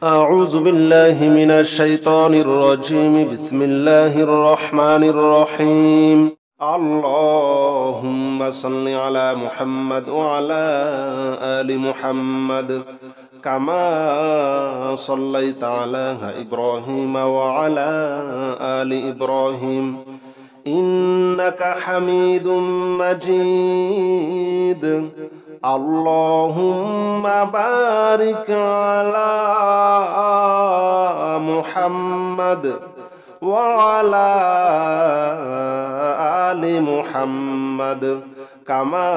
أعوذ بالله من الشيطان الرجيم. بسم الله الرحمن الرحيم. اللهم صل على محمد وعلى آل محمد كما صليت على إبراهيم وعلى آل إبراهيم إنك حميد مجيد. اللهم بارك على محمد وعلى آل محمد كما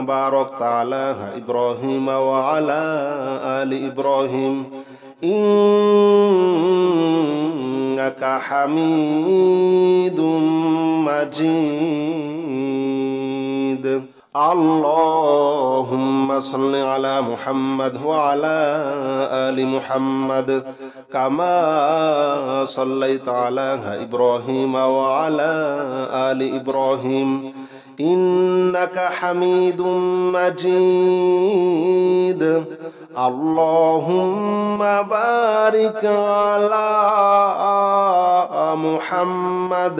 باركت على إبراهيم وعلى آل إبراهيم إنك حميد مجيد. اللهم صل على محمد وعلى آل محمد كما صليت على إبراهيم وعلى آل إبراهيم إنك حميد مجيد. اللهم بارك على محمد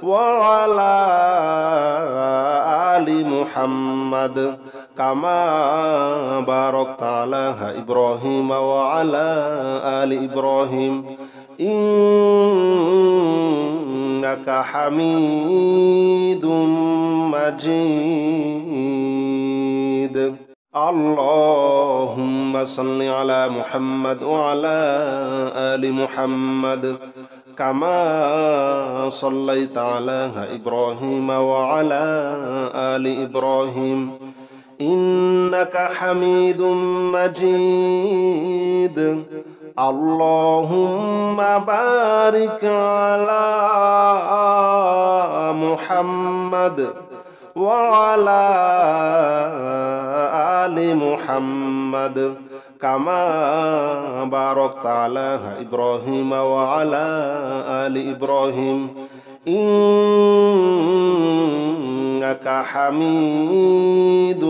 وعلى آل محمد كما باركت على إبراهيم وعلى آل إبراهيم إنك حميد مجيد. اللهم صل على محمد وعلى آل محمد كما صليت على إبراهيم وعلى آل إبراهيم إنك حميد مجيد. اللهم بارك على محمد وعلى آل محمد كما باركت على إبراهيم وعلى آل إبراهيم إنك حميد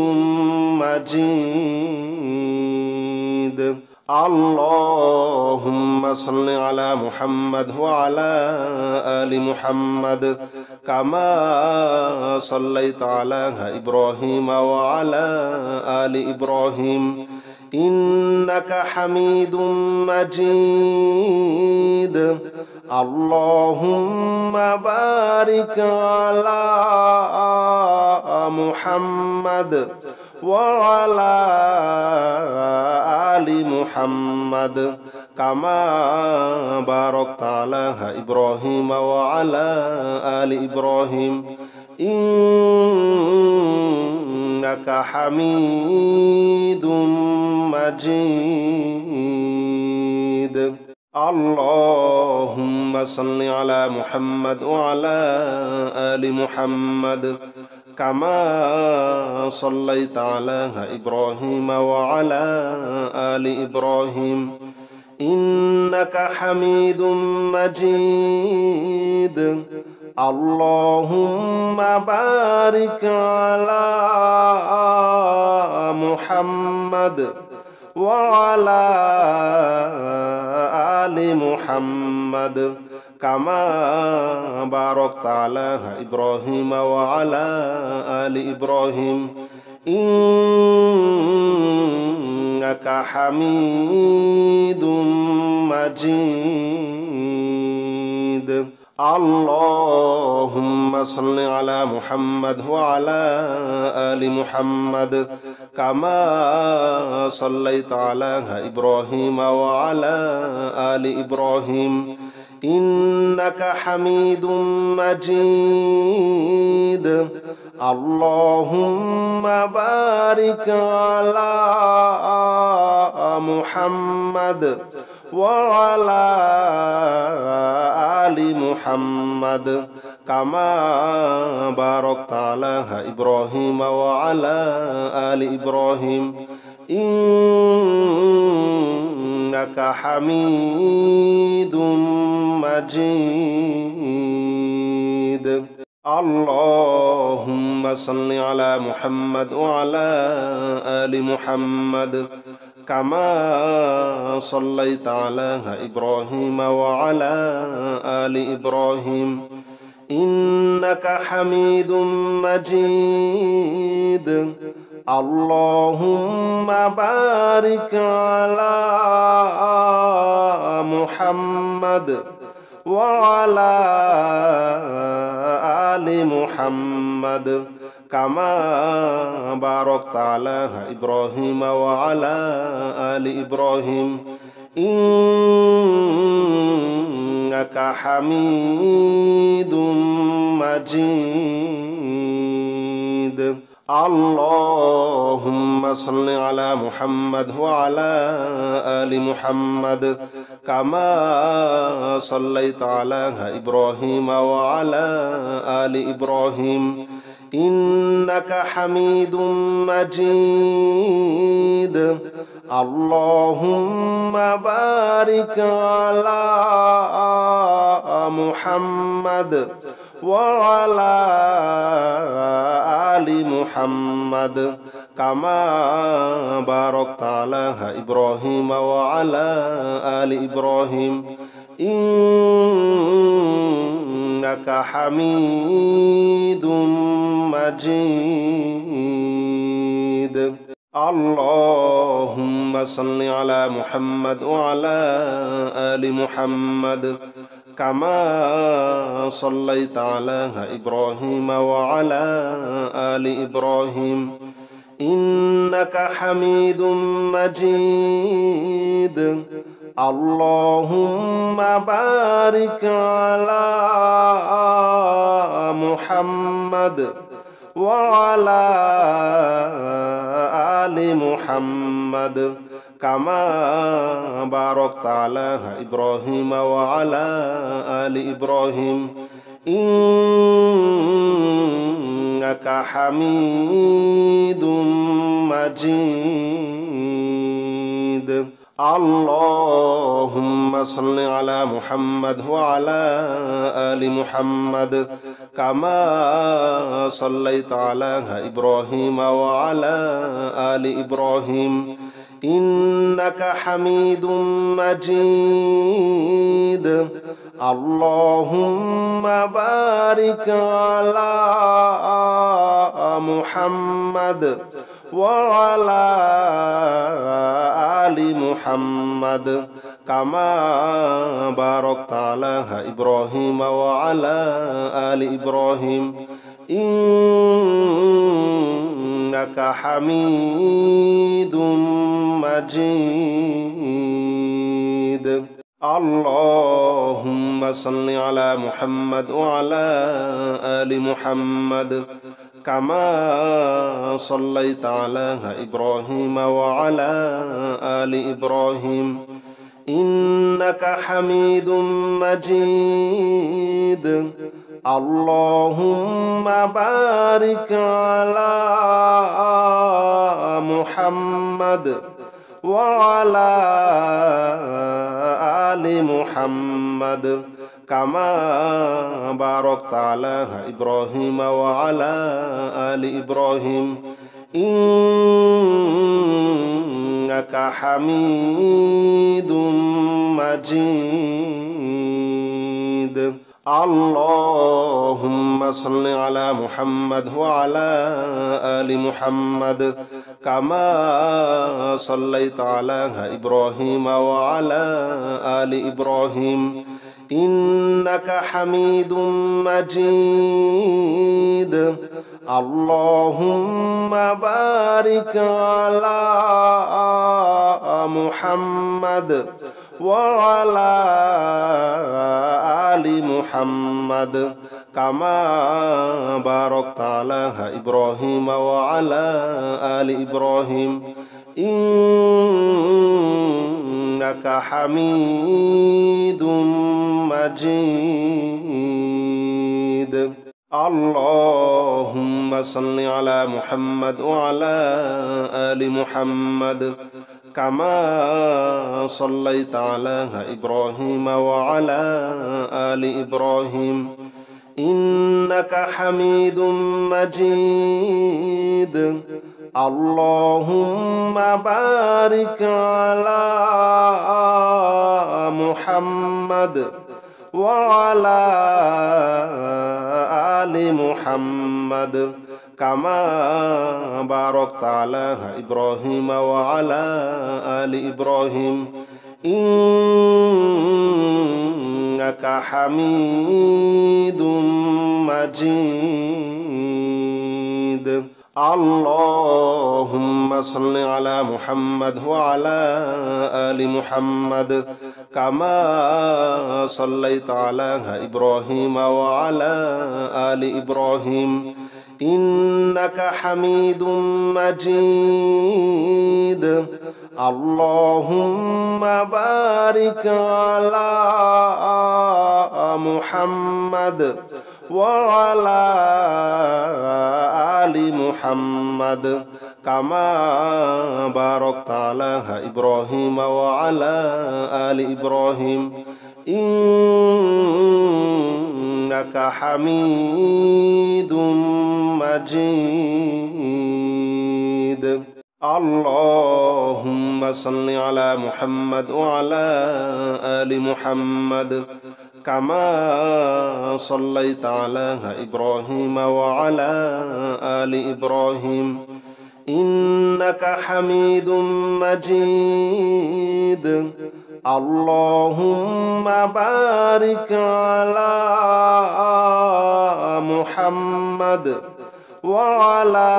مجيد. اللهم صل على محمد وعلى آل محمد كما صليت على إبراهيم وعلى آل إبراهيم إنك حميد مجيد. اللهم بارك على محمد وعلى آل محمد كما باركت على إبراهيم وعلى آل إبراهيم إنك حميد مجيد. اللهم صل على محمد وعلى آل محمد كما صليت على إبراهيم وعلى آل إبراهيم إنك حميد مجيد. اللهم بارك على محمد وعلى آل محمد كما باركت على إبراهيم وعلى آل إبراهيم إنك حميد مجيد. اللهم صل على محمد وعلى آل محمد كما صليت على إبراهيم وعلى آل إبراهيم إنك حميد مجيد. اللهم بارك على محمد وعلى آل محمد كما باركت على إبراهيم وعلى آل إبراهيم إنك حميد مجيد. اللهم صل على محمد وعلى آل محمد كما صليت على إبراهيم وعلى آل إبراهيم إنك حميد مجيد اللهم بارك على محمد وعلى آل محمد كما باركت على إبراهيم وعلى آل إبراهيم إنك حميد مجيد اللهم صل على محمد وعلى آل محمد كما صليت على إبراهيم وعلى آل إبراهيم إنك حميد مجيد اللهم بارك على محمد وعلى آل محمد كما باركت على إبراهيم وعلى آل إبراهيم إنك حميد مجيد اللهم صل على محمد وعلى آل محمد كما صليت على إبراهيم وعلى آل إبراهيم إنك حميد مجيد اللهم بارك على محمد وعلى آل محمد كما باركت على إبراهيم وعلى آل إبراهيم إنك حميد مجيد اللهم صل على محمد وعلى آل محمد كما صليت على إبراهيم وعلى آل إبراهيم إنك حميد مجيد اللهم بارك على محمد وعلى آل محمد كما باركت على إبراهيم وعلى آل إبراهيم إنك حميد مجيد اللهم صل على محمد وعلى آل محمد كما صليت على إبراهيم وعلى آل إبراهيم إنك حميد مجيد اللهم بارك على محمد وعلى آل محمد كما باركت على إبراهيم وعلى آل إبراهيم إنك حميد مجيد اللهم صل على محمد وعلى آل محمد كما صليت على إبراهيم وعلى آل إبراهيم إنك حميد مجيد اللهم بارك على محمد وعلى آل محمد كما باركت على إبراهيم وعلى آل إبراهيم إنك حميد مجيد اللهم صل على محمد وعلى آل محمد كما صليت على إبراهيم وعلى آل إبراهيم إنك حميد مجيد اللهم بارك على محمد وعلى آل محمد كما باركت على إبراهيم وعلى آل إبراهيم إنك حميد مجيد. اللهم صل على محمد وعلى آل محمد كما صليت على إبراهيم وعلى آل إبراهيم إنك حميد مجيد. اللهم بارك على محمد وعلى آل محمد كما باركت على إبراهيم وعلى آل إبراهيم إنك حميد مجيد. اللهم صل على محمد وعلى آل محمد كما صليت على إبراهيم وعلى آل إبراهيم إنك حميد مجيد. اللهم بارك على محمد وعلى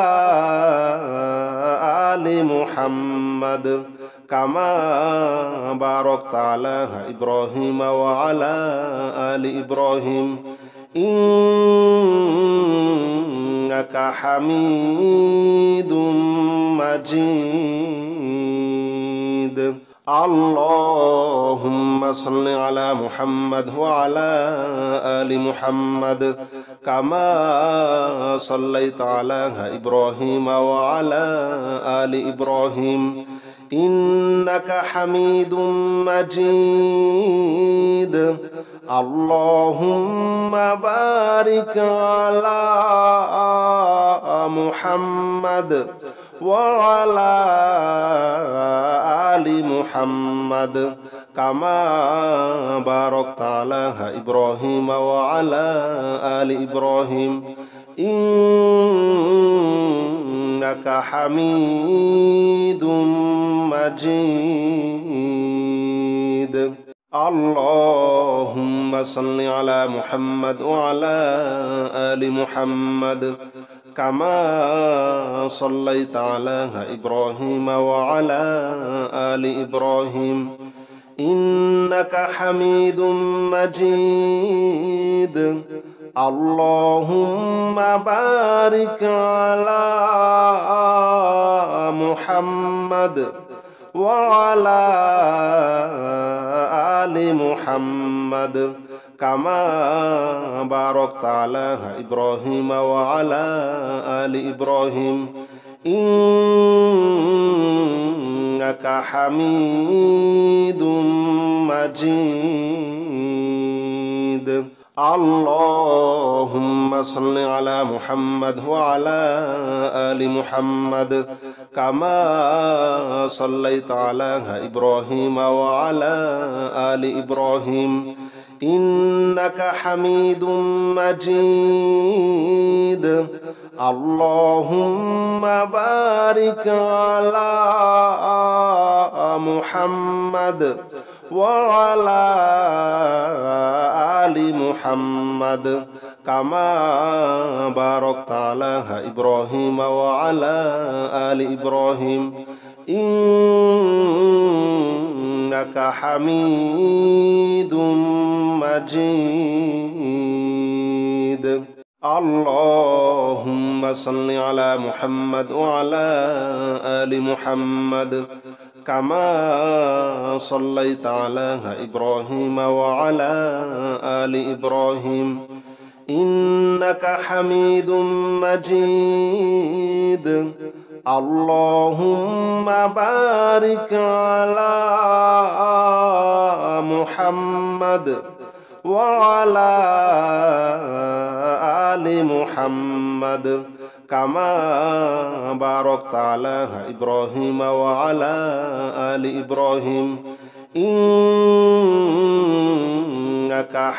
آل محمد كما باركت على إبراهيم وعلى آل إبراهيم إنك حميد مجيد. اللهم صل على محمد وعلى آل محمد كما صليت على إبراهيم وعلى آل إبراهيم إنك حميد مجيد. اللهم بارك على محمد وعلى آل محمد كما باركت على إبراهيم وعلى آل إبراهيم إنك حميد مجيد. اللهم صل على محمد وعلى آل محمد كما صليت على إبراهيم وعلى آل إبراهيم إنك حميد مجيد. اللهم بارك على محمد وعلى آل محمد كما باركت على إبراهيم وعلى آل إبراهيم إنك حميد مجيد. اللهم صل على محمد وعلى آل محمد كما صليت على إبراهيم وعلى آل إبراهيم إنك حميد مجيد. اللهم بارك على محمد وعلى آل محمد كما باركت على إبراهيم وعلى آل إبراهيم إنك حميد مجيد. اللهم صل على محمد وعلى آل محمد كما صليت على إبراهيم وعلى آل إبراهيم إنك حميد مجيد. اللهم بارك على محمد وعلى آل محمد كما باركت على إبراهيم وعلى آل إبراهيم إنك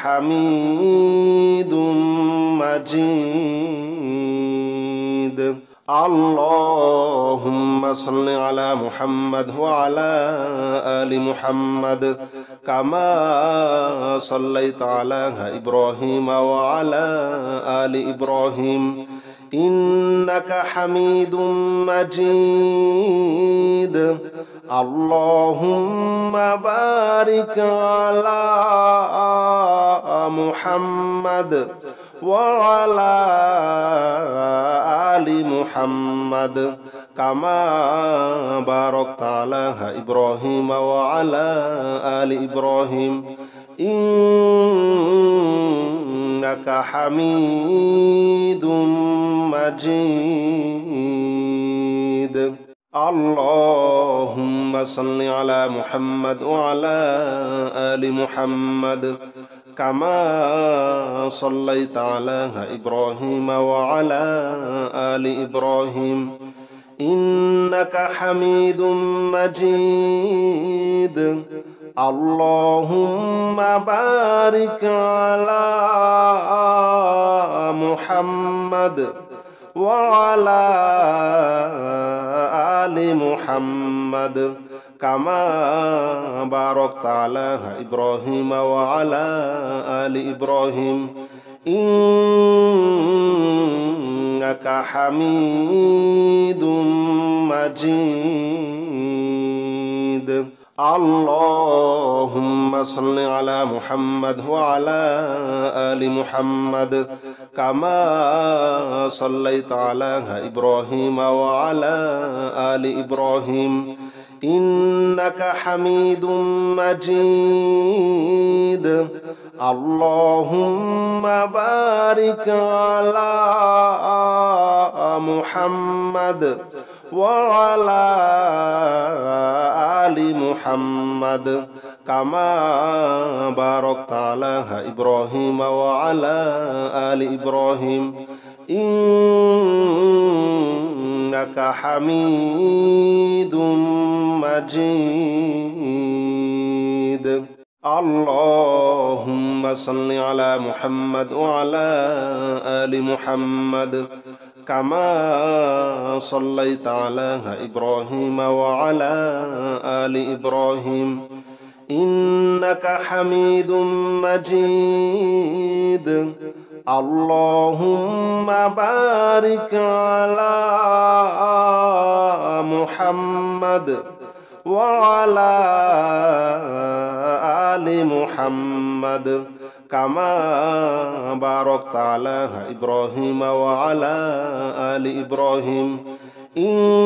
حميد مجيد. اللهم صل على محمد وعلى آل محمد كما صليت على إبراهيم وعلى آل إبراهيم إنك حميد مجيد. اللهم بارك على محمد وعلى آل محمد كما باركت على إبراهيم وعلى آل إبراهيم إنك حميد مجيد. اللهم صل على محمد وعلى آل محمد كما صليت على إبراهيم وعلى آل إبراهيم إنك حميد مجيد. اللهم بارك على محمد وعلى آل محمد كما باركت على إبراهيم وعلى آل إبراهيم إنك حميد مجيد. اللهم صل على محمد وعلى آل محمد كما صليت على إبراهيم وعلى آل إبراهيم إنك حميد مجيد. اللهم بارك على محمد وعلى آل محمد كما باركت على إبراهيم وعلى آل إبراهيم إنك حميد مجيد. اللهم صل على محمد وعلى آل محمد كما صليت على إبراهيم وعلى آل إبراهيم إنك حميد مجيد. اللهم بارك على محمد وعلى آل محمد كما باركت على إبراهيم وعلى آل إبراهيم إنك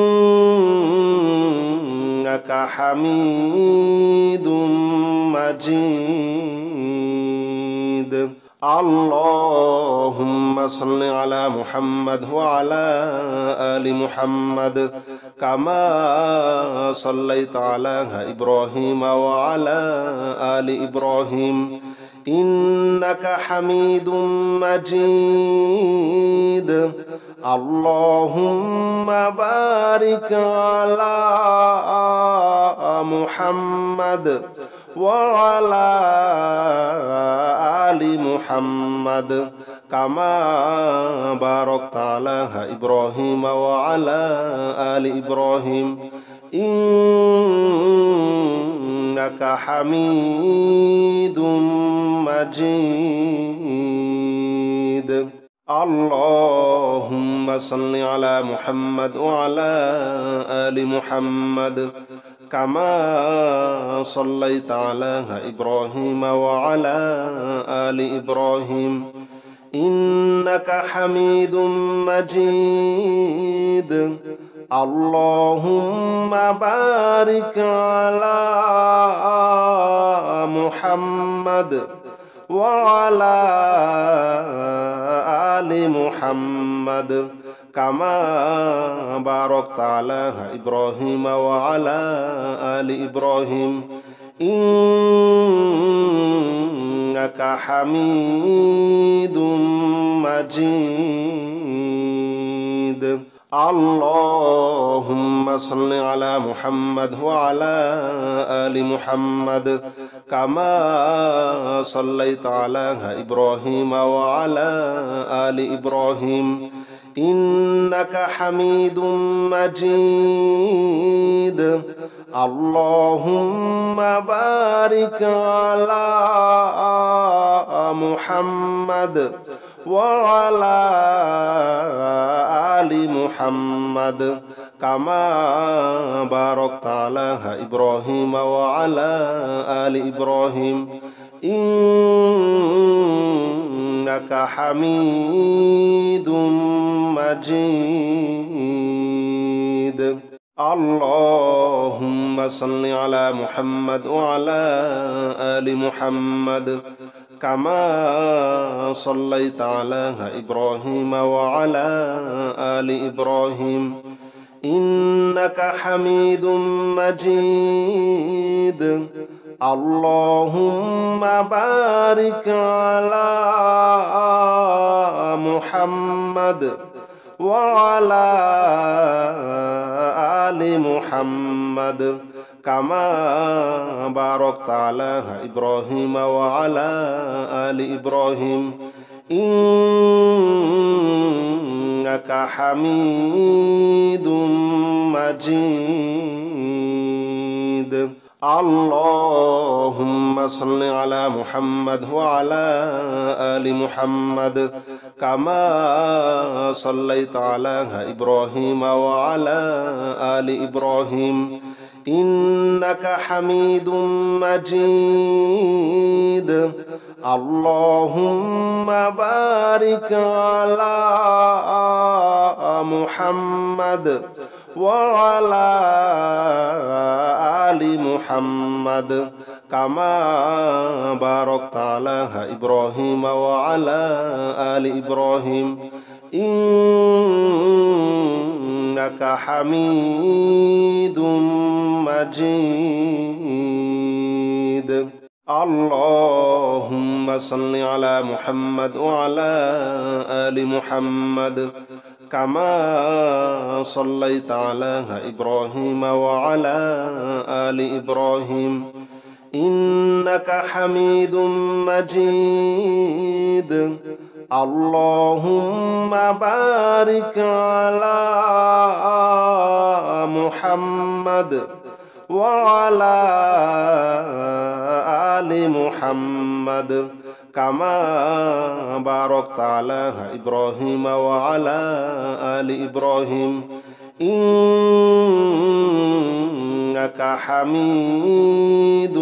حميد مجيد. اللهم صل على محمد وعلى آل محمد كما صليت على إبراهيم وعلى آل إبراهيم إنك حميد مجيد. اللهم بارك على محمد وعلى آل محمد كما باركت على إبراهيم وعلى آل إبراهيم إنك حميد مجيد. اللهم صل على محمد وعلى آل محمد كما صليت على إبراهيم وعلى آل إبراهيم إنك حميد مجيد. اللهم بارك على محمد وعلى آل محمد كما باركت على إبراهيم وعلى آل إبراهيم إنك حميد مجيد. اللهم صل على محمد وعلى آل محمد كما صليت على إبراهيم وعلى آل إبراهيم إنك حميد مجيد اللهم بارك على محمد وعلى آل محمد كما باركت على إبراهيم وعلى آل إبراهيم إنك حميد مجيد اللهم صل على محمد وعلى آل محمد كما صليت على إبراهيم وعلى آل إبراهيم إنك حميد مجيد اللهم بارك على محمد وعلى آل محمد كما باركت على إبراهيم وعلى آل إبراهيم إنك حميد مجيد اللهم صل على محمد وعلى آل محمد كما صليت على إبراهيم وعلى آل إبراهيم إنك حميد مجيد اللهم بارك على محمد وعلى آل محمد كما باركت على إبراهيم وعلى آل إبراهيم إنك حميد مجيد اللهم صل على محمد وعلى آل محمد كما صليت على إبراهيم وعلى آل إبراهيم إنك حميد مجيد اللهم بارك على محمد وعلى آل محمد كما باركت على إبراهيم وعلى آل إبراهيم إنك حميد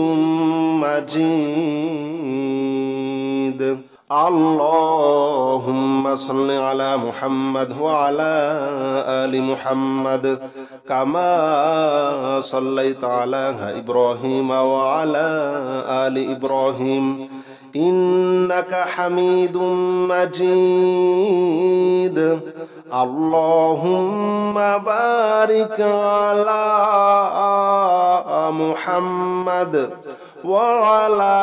مجيد اللهم صل على محمد وعلى آل محمد كما صليت على إبراهيم وعلى آل إبراهيم إنك حميد مجيد اللهم بارك على محمد وعلى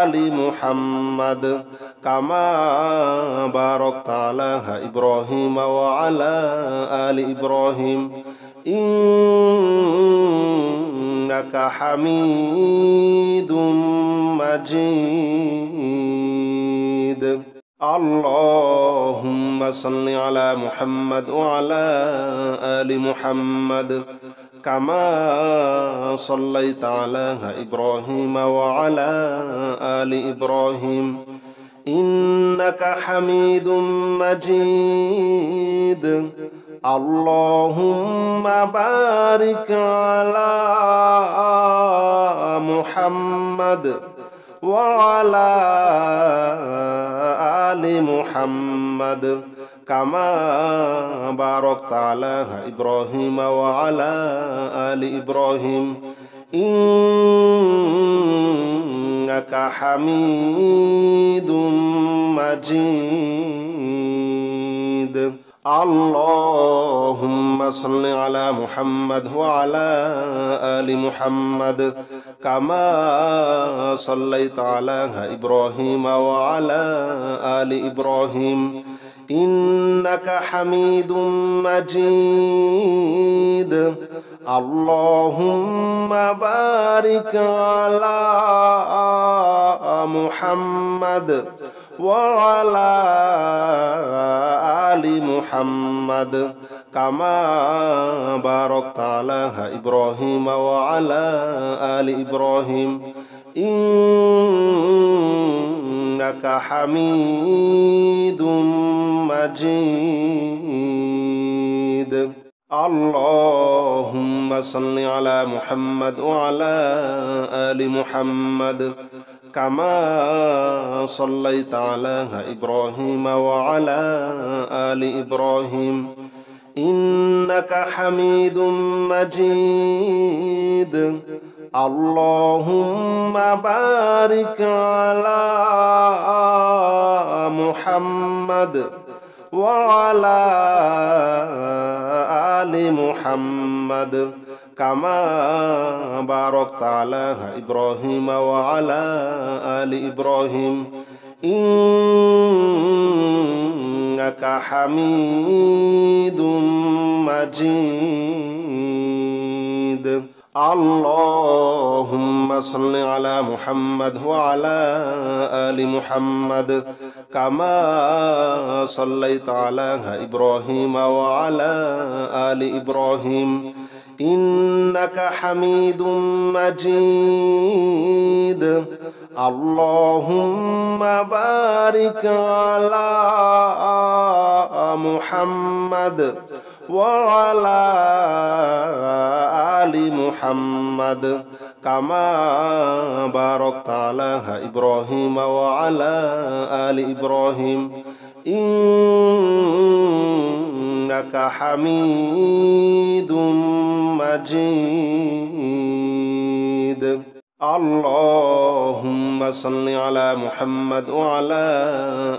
آل محمد كما باركت على إبراهيم وعلى آل إبراهيم إنك حميد مجيد اللهم صل على محمد وعلى آل محمد كما صليت على إبراهيم وعلى آل إبراهيم إنك حميد مجيد اللهم بارك على محمد وعلى آل محمد كما باركت على إبراهيم وعلى آل إبراهيم إنك حميد مجيد اللهم صل على محمد وعلى آل محمد كما صليت على إبراهيم وعلى آل إبراهيم إنك حميد مجيد اللهم بارك على محمد وعلى آل محمد كما باركت على إبراهيم وعلى آل إبراهيم إنك حميد مجيد اللهم صل على محمد وعلى آل محمد كما صليت على إبراهيم وعلى آل إبراهيم إنك حميد مجيد اللهم بارك على محمد وعلى آل محمد كما باركت على إبراهيم وعلى آل إبراهيم إنك حميد مجيد اللهم صل على محمد وعلى آل محمد كما صليت على إبراهيم وعلى آل إبراهيم إنك حميد مجيد اللهم بارك على محمد وعلى آل محمد كما باركت على إبراهيم وعلى آل إبراهيم إنك حميد مجيد اللهم صل على محمد وعلى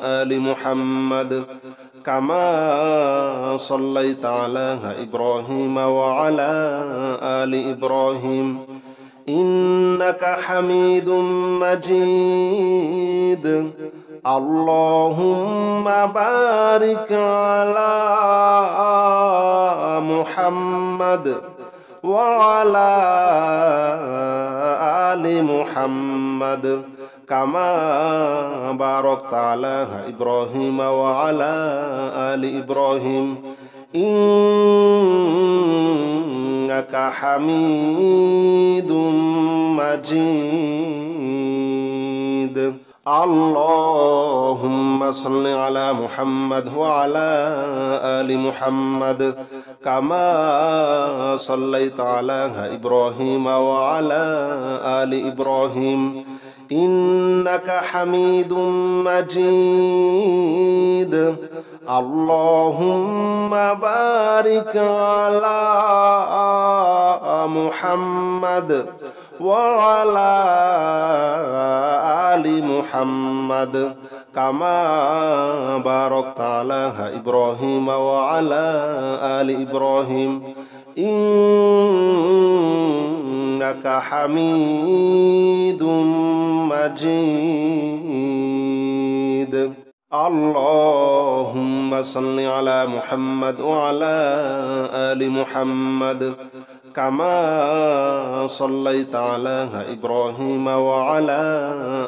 آل محمد كما صليت على إبراهيم وعلى آل إبراهيم إنك حميد مجيد اللهم بارك على محمد وعلى آل محمد كما باركت على إبراهيم وعلى آل إبراهيم إنك حميد مجيد اللهم صل على محمد وعلى آل محمد كما صليت على إبراهيم وعلى آل إبراهيم إنك حميد مجيد اللهم بارك على محمد وعلى آل محمد كما باركت على إبراهيم وعلى آل إبراهيم إنك حميد مجيد اللهم صل على محمد وعلى آل محمد كما صليت على إبراهيم وعلى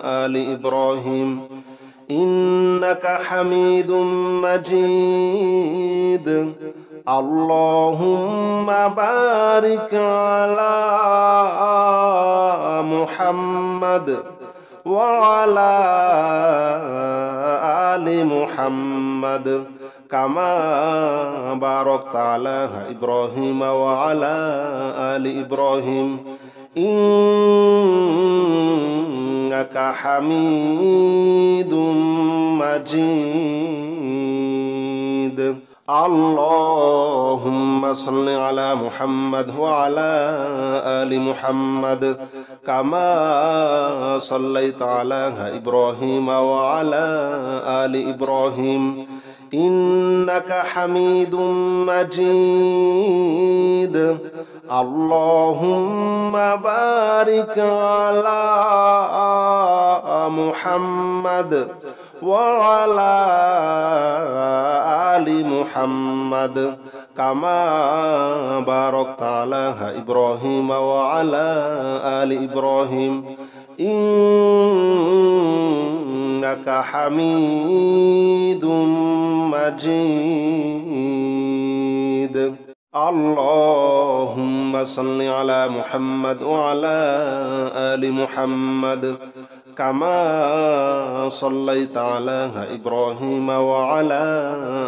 آل إبراهيم إنك حميد مجيد اللهم بارك على محمد وعلى آل محمد كما باركت على إبراهيم وعلى آل إبراهيم إنك حميد مجيد اللهم صل على محمد وعلى آل محمد كما صليت على إبراهيم وعلى آل إبراهيم إنك حميد مجيد اللهم بارك على محمد وعلى آل محمد كما باركت على إبراهيم وعلى آل إبراهيم إنك حميد مجيد اللهم صل على محمد وعلى آل محمد كما صليت على إبراهيم وعلى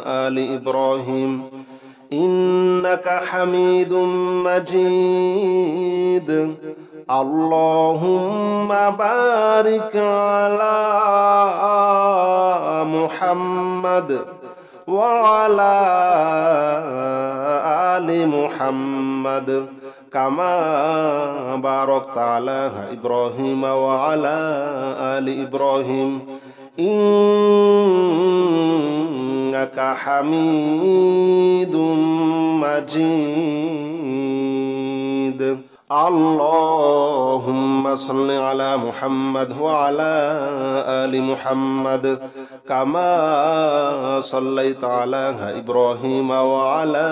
آل إبراهيم إنك حميد مجيد اللهم بارك على محمد وعلى آل محمد كما باركت على إبراهيم وعلى آل إبراهيم إنك حميد مجيد اللهم صل على محمد وعلى آل محمد كما صليت على إبراهيم وعلى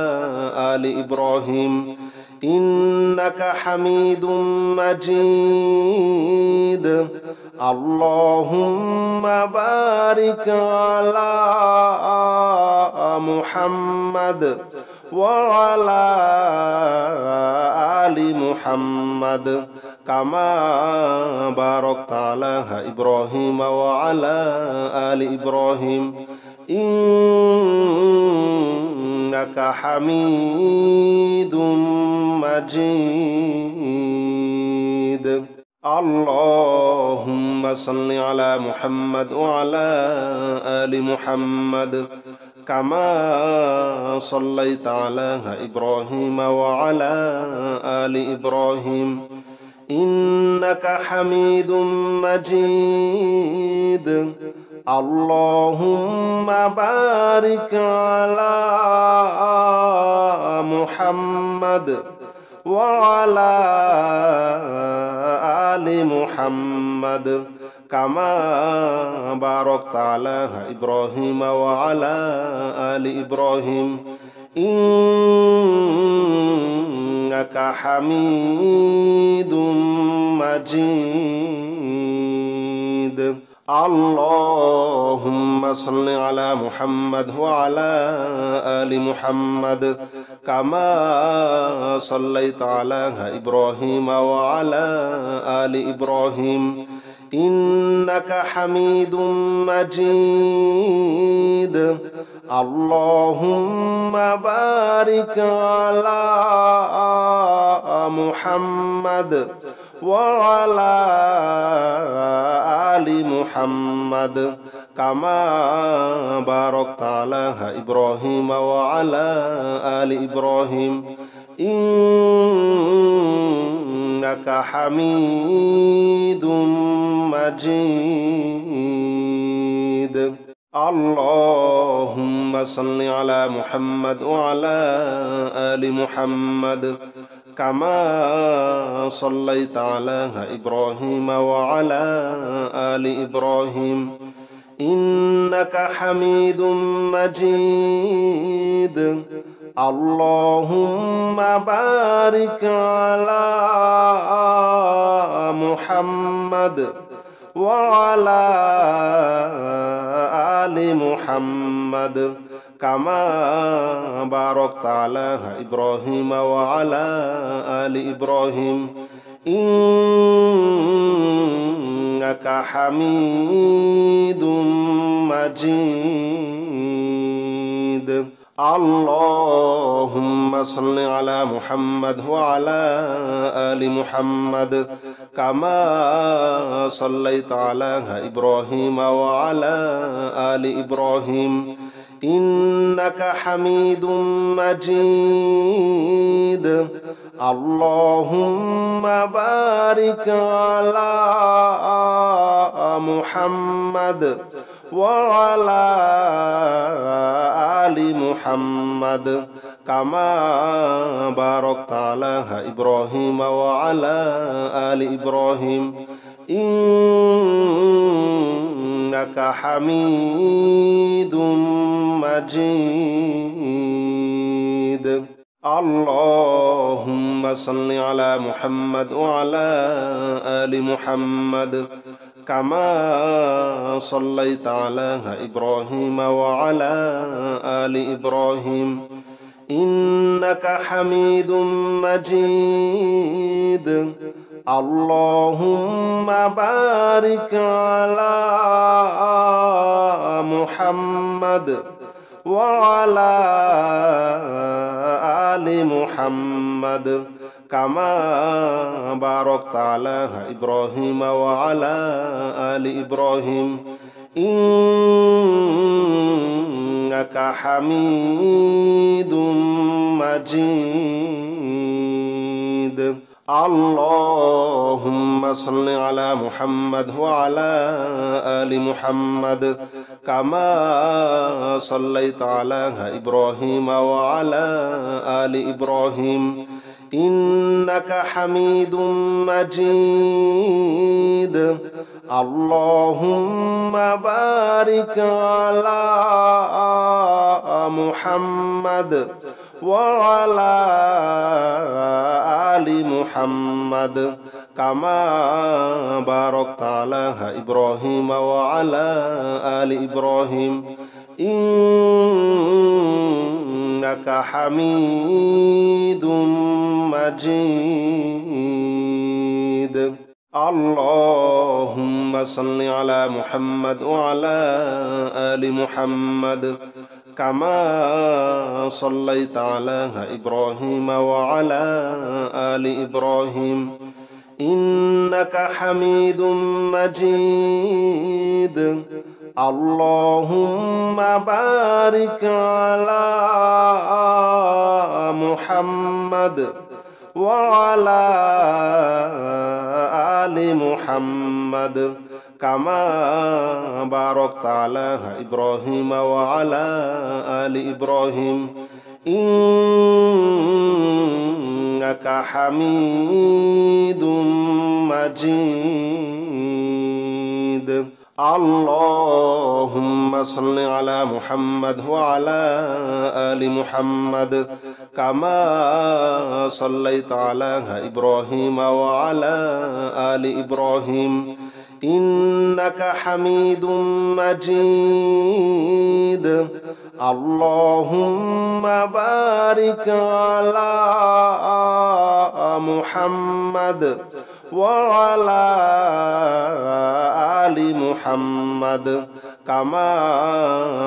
آل إبراهيم إنك حميد مجيد اللهم بارك على محمد وعلى آل محمد كما باركت على إبراهيم وعلى آل إبراهيم إنك حميد مجيد اللهم صل على محمد وعلى آل محمد كما صليت على إبراهيم وعلى آل إبراهيم إنك حميد مجيد اللهم بارك على محمد وعلى آل محمد كما باركت على إبراهيم وعلى آل إبراهيم إنك حميد مجيد اللهم صل على محمد وعلى آل محمد كما صليت على إبراهيم وعلى آل إبراهيم إنك حميد مجيد اللهم بارك على محمد وعلى آل محمد كما باركت على إبراهيم وعلى آل إبراهيم إنك حميد مجيد اللهم صل على محمد وعلى آل محمد كما صليت على إبراهيم وعلى آل إبراهيم إنك حميد مجيد اللهم بارك على محمد وعلى آل محمد كما باركت على إبراهيم وعلى آل إبراهيم إنك حميد مجيد اللهم صل على محمد وعلى آل محمد كما صليت على إبراهيم وعلى آل إبراهيم إنك حميد مجيد اللهم بارك على محمد وعلى آل محمد كما باركت على إبراهيم وعلى آل إبراهيم إنك حميد مجيد. اللهم صل على محمد وعلى آل محمد كما صليت على إبراهيم وعلى آل إبراهيم إنك حميد مجيد. اللهم بارك على محمد وعلى آل محمد كما باركت على إبراهيم وعلى آل إبراهيم إنك حميد مجيد. اللهم صل على محمد وعلى آل محمد كما صليت على إبراهيم وعلى آل إبراهيم إنك حميد مجيد. اللهم بارك على محمد وعلى آل محمد كما باركت على إبراهيم وعلى آل إبراهيم إنك حميد مجيد. اللهم صل على محمد وعلى آل محمد كما صليت على إبراهيم وعلى آل إبراهيم إنك حميد مجيد. اللهم بارك على محمد وعلى آل محمد كما باركت على إبراهيم وعلى آل إبراهيم إنك حميد مجيد. اللهم صل على محمد وعلى آل محمد كما صليت على إبراهيم وعلى آل إبراهيم إنك حميد مجيد. اللهم بارك على محمد وعلى آل محمد كما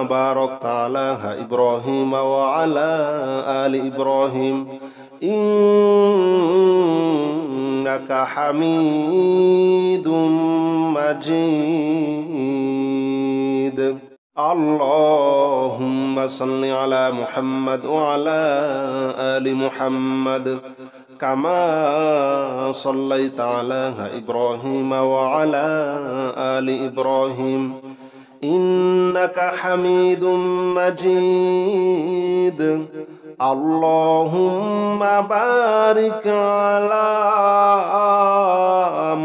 باركت على إبراهيم وعلى آل إبراهيم إنك حميد مجيد. اللهم صل على محمد وعلى آل محمد كما صليت على إبراهيم وعلى آل إبراهيم إنك حميد مجيد. اللهم بارك على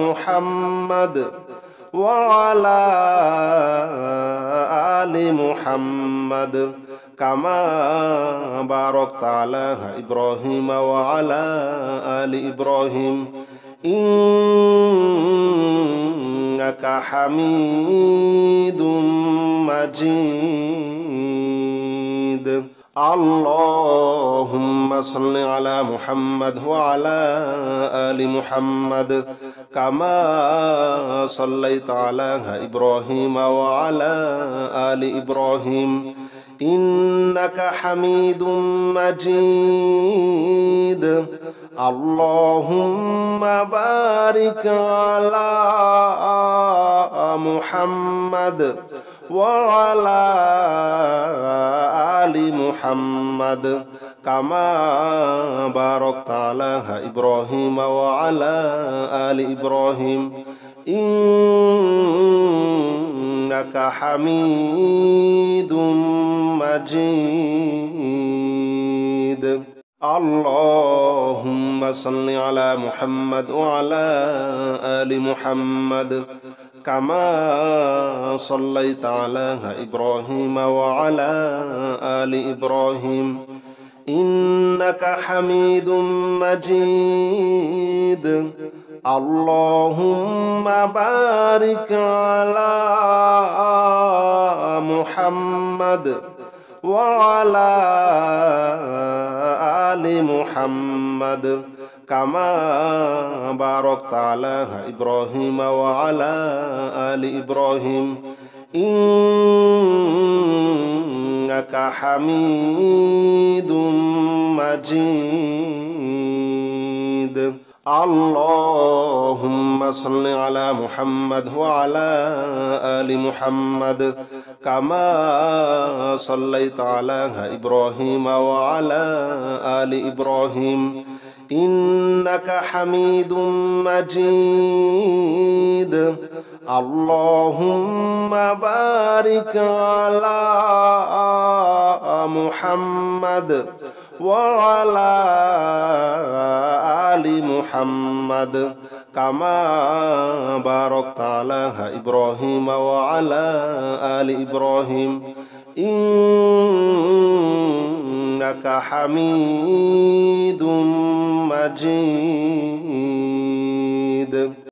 محمد وعلى آل محمد كما باركت على إبراهيم وعلى آل إبراهيم إنك حميد مجيد. اللهم صل على محمد وعلى آل محمد كما صليت على إبراهيم وعلى آل إبراهيم إنك حميد مجيد. اللهم بارك على محمد وعلى آل محمد كما باركت على إبراهيم وعلى آل إبراهيم إنك حميد مجيد. اللهم صل على محمد وعلى آل محمد كما صليت على إبراهيم وعلى آل إبراهيم إنك حميد مجيد اللهم بارك على محمد وعلى آل محمد كما باركت على إبراهيم وعلى آل إبراهيم إنك حميد مجيد اللهم صل على محمد وعلى آل محمد كما صليت على إبراهيم وعلى آل إبراهيم إنك حميد مجيد اللهم بارك على محمد وعلى آل محمد كما باركت على إبراهيم وعلى آل إبراهيم إنك حميد مجيد